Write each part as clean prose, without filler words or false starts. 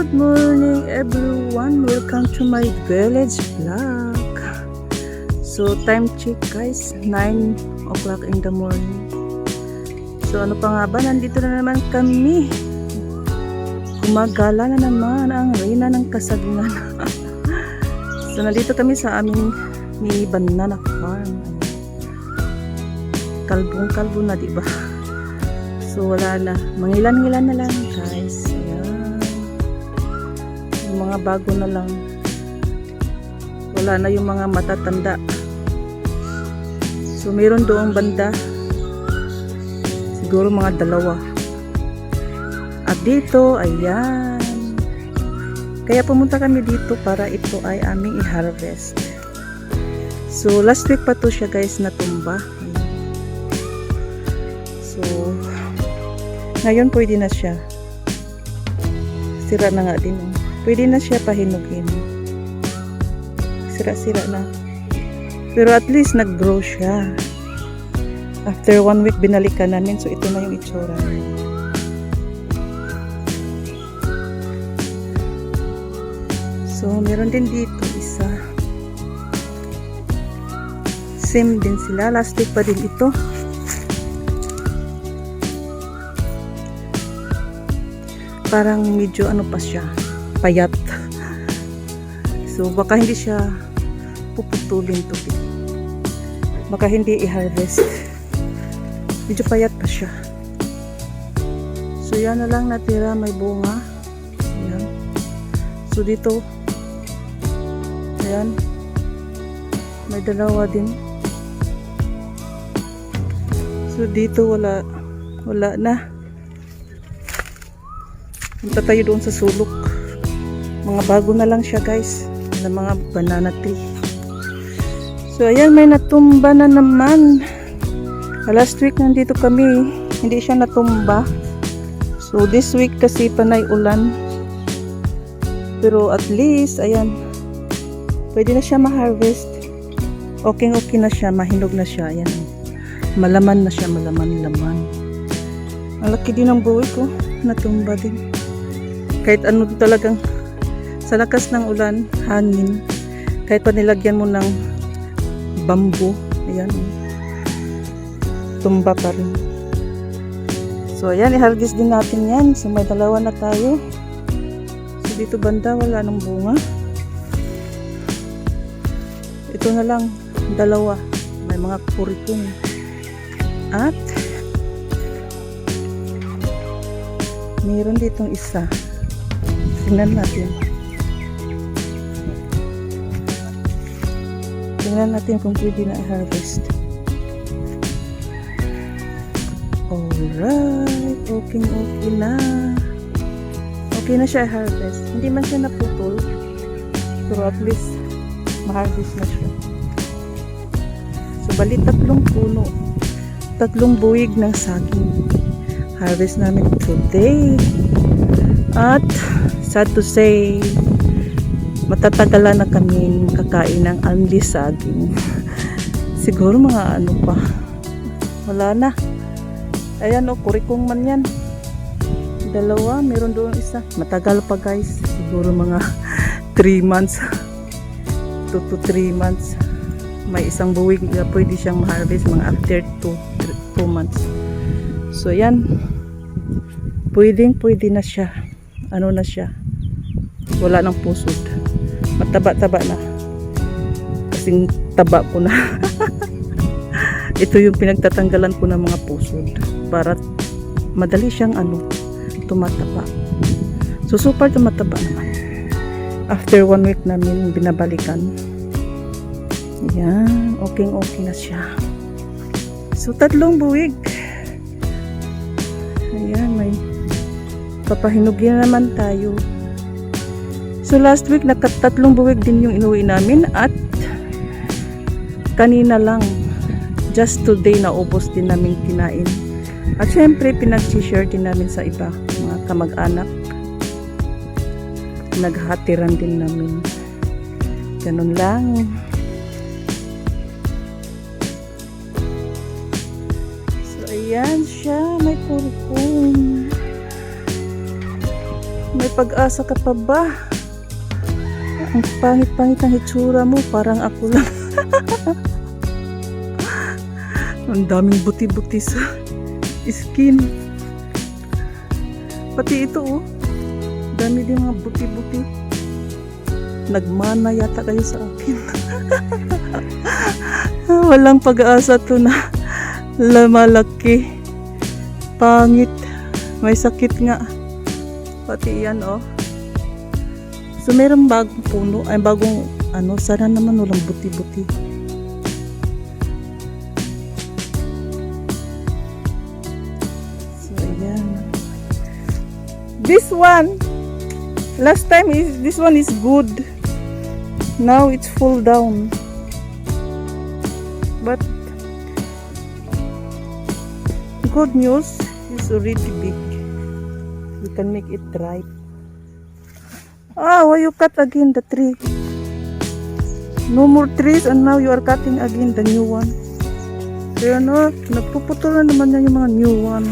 Good morning everyone, welcome to my village vlog. So time check guys, 9 o'clock in the morning. So ano pa nga ba, nandito na naman kami. Gumagala na naman ang reyna ng kasagingan. So nandito kami sa aming mini banana farm. Kalbong-kalbo na, diba? So wala na, mangilan-ngilan na lang guys. Ayan. Yung mga bago na lang. Wala na yung mga matatanda. So mayroon doong banda. Siguro mga 2. At dito, ayan. Kaya pumunta kami dito para ito ay aming i-harvest. So last week pa to siya guys natumba. So ngayon pwede na siya. Sira na nga din. Pwede na siya pahinugin. Sira-sira na. Pero at least nag-grow siya. After 1 week binalikan namin. So ito na yung itsura. So meron din dito isa. Same din sila. Last week pa din ito. Parang medyo ano pa siya, payat. So baka hindi siya puputulin to. Baka hindi i-harvest. Medyo payat pa siya. So yan na lang natira, may bunga. Ayan. So dito, ayan, may 2 din. So dito wala na. Punta tayo doon sa sulok. Mga bago na lang siya guys. Na mga banana tree. So ayan, may natumba na naman. Last week nandito kami. Hindi siya natumba. So this week kasi panay ulan. Pero at least, ayan. Pwede na siya ma-harvest. Okay na siya. Mahinog na siya. Ayan. Malaman na siya. Malaman. Ang laki din ng buhay ko. Natumba din. Kahit ano talagang sa lakas ng ulan, hangin, kahit pa nilagyan mo ng bamboo, ayan, tumba pa rin. So ayan, i-harvest din natin yan. So may 2 na tayo. So dito banda wala ng bunga. Ito na lang 2, may mga kurikong. At mayroon ditong isa. Tingnan natin kung pwede na i-harvest. Alright, okay na. Okay na siya i-harvest. Hindi man siya naputol, pero at least ma-harvest na siya. So bali 3 puno, 3 buwig ng saging harvest namin today. At sad to say, matatagalan na kami kakain ng only saging. Siguro mga ano pa, wala na. Ayan o, kurikong man yan. 2, meron doon isa. Matagal pa guys, siguro mga 3 months 2 to 3 months. May isang buwig na pwede siyang ma-harvest mga after 2 months. So yan, pwede na siya. Ano na siya, wala ng pusod, mataba-taba na, kasing taba ko na. Ito yung pinagtatanggalan ko ng mga pusod para madali siyang tumataba. So super tumataba naman. After 1 week namin binabalikan. Yan, okay na siya. So 3 buwig. Ayan, may papahinugin naman tayo. So last week 3 buwig din yung inuwi namin. At kanina lang, just today, naubos din namin kinain. At syempre pinag-share din namin sa iba, mga kamag-anak. Naghatiran din namin. Ganun lang. So ayan siya, may kurkong. May pag-asa ka pa ba? Ang pangit-pangit ng hitsura mo, parang ako lang. Ang daming buti-buti sa skin. Pati ito oh. Dami din mga buti-buti. Nagmana yata kayo sa akin. Walang pag-asa to na malaki. Pangit. May sakit nga. Pati yan oh. So meron bagong puno. Ay bagong ano. Sana naman walang buti-buti. So ayan. This one. Last time this one is good. Now it's full down. But good news is already big. We can make it ripe. Ah, why you cut again the tree? No more trees and now you are cutting again the new one. Kaya no, nagpuputol na naman yan yung mga new one.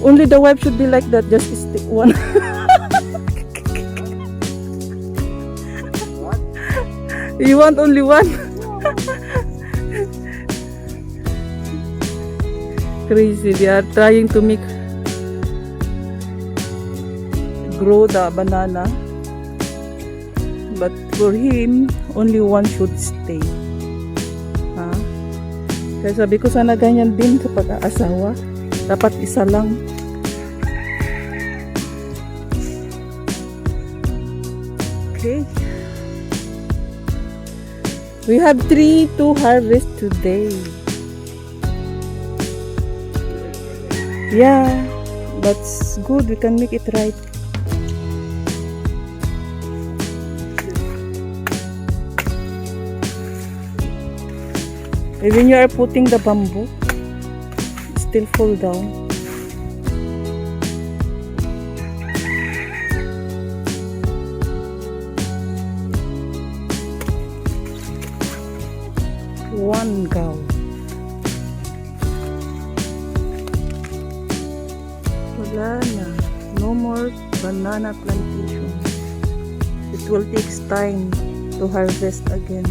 Only the wife should be like that, just stick one. You want only one? Crazy, they are trying to make grow the banana, but for him only one should stay. Kaya sabi ko sana ganyan din sa pag-aasawa, dapat isa lang. Okay, we have 3 to harvest today. Yeah, that's good, we can make it right. When you are putting the bamboo, it still fall down. One gown. Wala na. No more banana plantation. It will take time to harvest again.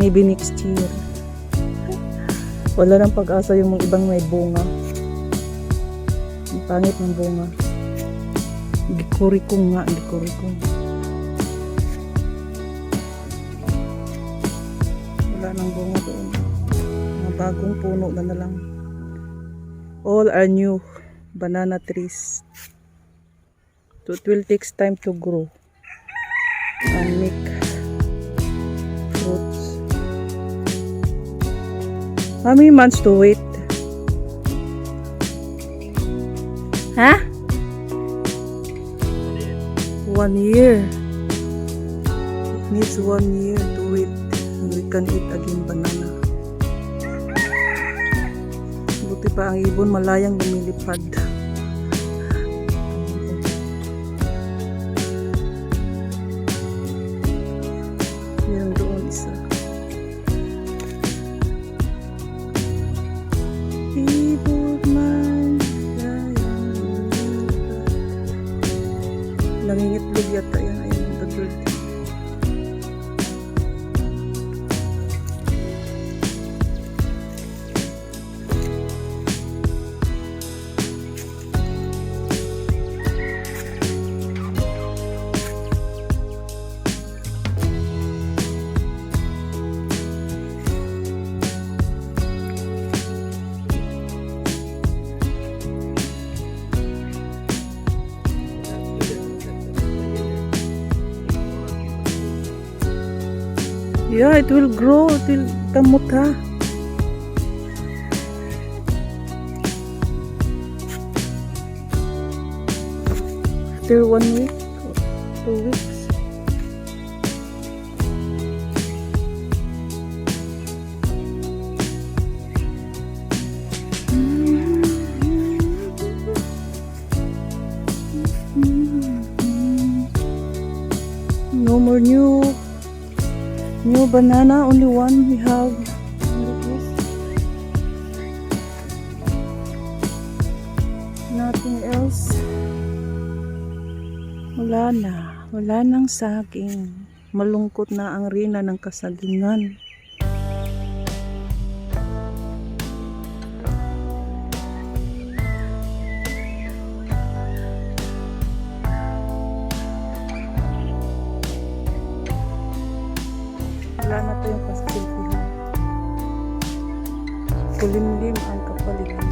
Maybe next year. Wala nang pag-asa yung mga ibang may bunga. Ang pangit ng bunga. Gikurikong nga, gikurikong. Wala nang bunga doon. Mga bagong puno na lang. All are new banana trees. So it will take time to grow and make fruits. How many months to wait? Huh? 1 year. It needs 1 year to wait and we can eat again banana. Buti pa ang ibon malayang lumilipad. Yan doon isa. Nangingitlog yata yan. Ayun, the bird. Yeah, it will grow. It will kamot ha. After 1 week, 2 weeks. No more new banana, only one we have. Look this. Anything else? Wala na. Wala nang saging. Malungkot na ang rina ng kasagingan. Wala na tayong kasilpihan. Kulimlim ang kapaligiran.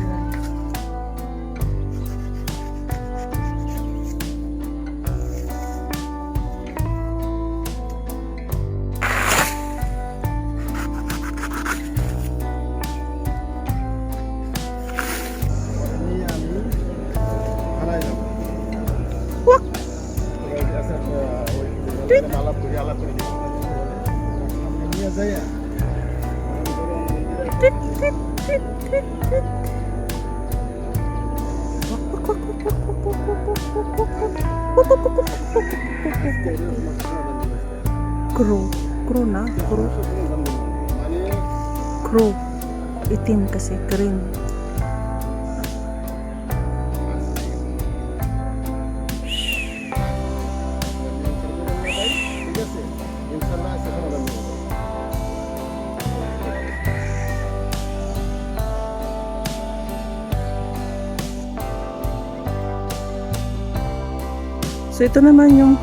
Wak! Tweet! Tweet, tweet, tweet, tweet, tweet. Wak, wak, wak, wak, wak, wak, wak, wak, wak, wak, wak. Wak, wak, wak, wak, wak, wak, wak. Crow. Crow na. Crow. Crow. Itim kasi. Green. So ito naman yung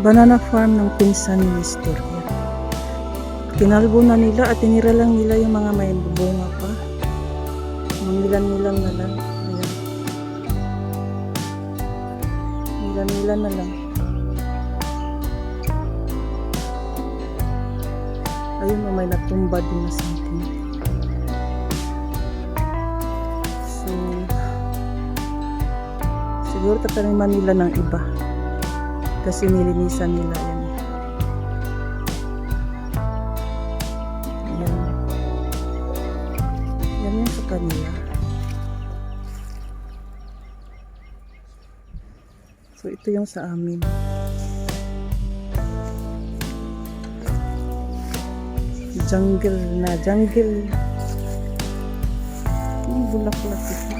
banana farm ng pinsan ni Mr. Kinalbo na nila at tinira lang nila yung mga may bunga pa. Mangilan-nilan na lang. Ayan. Nilan-nilan na lang. Ayun, may natumba din na something. So siguro tataniman nila ng iba kasi nilinisan nila yan. Yan yung sa kanila. So ito yung sa amin. Jungle na jungle. Yung bulak-bulak ito.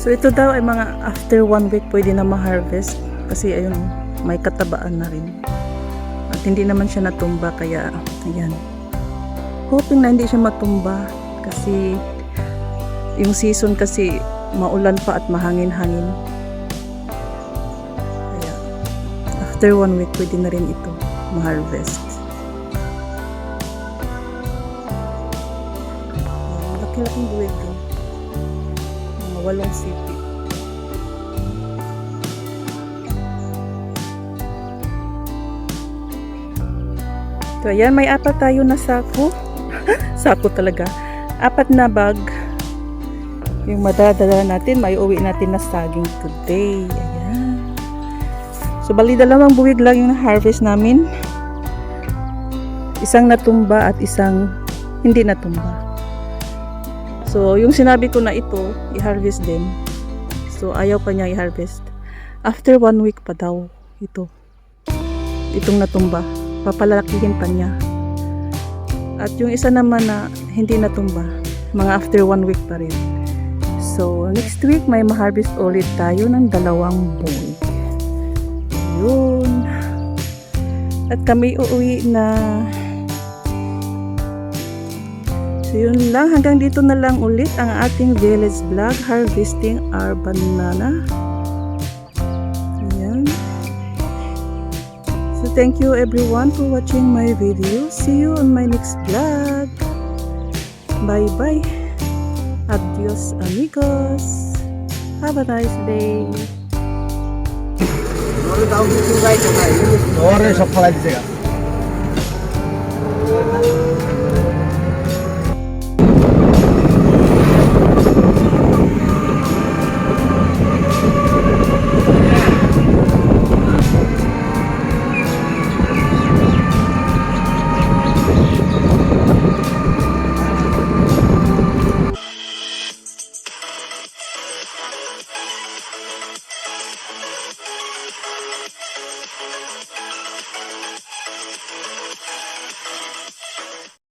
So ito daw ay mga after 1 week pwede na ma-harvest kasi ayun, may katabaan na rin. At hindi naman siya natumba kaya ayan. Hoping na hindi siya matumba kasi yung season kasi maulan pa at mahangin-hangin. Kaya after 1 week pwede na rin ito ma-harvest. Laki-laking buwig din. 8 city. So ayan, may 4 tayo na sako. Sako talaga. 4 na bag. Yung madadala natin, may uwi natin na saging today. Ayan. So bali 2 buwig lang yung harvest namin. Isang natumba at isang hindi natumba. So, yung sinabi ko na ito, i-harvest din. So, ayaw pa niya i-harvest. After 1 week pa daw, ito. Itong natumba. Papalakihin pa niya. At yung isa naman na hindi natumba, mga after 1 week pa rin. So, next week, may ma-harvest ulit tayo ng 2 buwig. Yun. At kami uuwi na. So yun lang, hanggang dito na lang ulit ang ating village vlog, harvesting our banana. Ayan. So thank you everyone for watching my video. See you on my next vlog. Bye bye. Adios amigos. Have a nice day. और सब फला दीजिएगा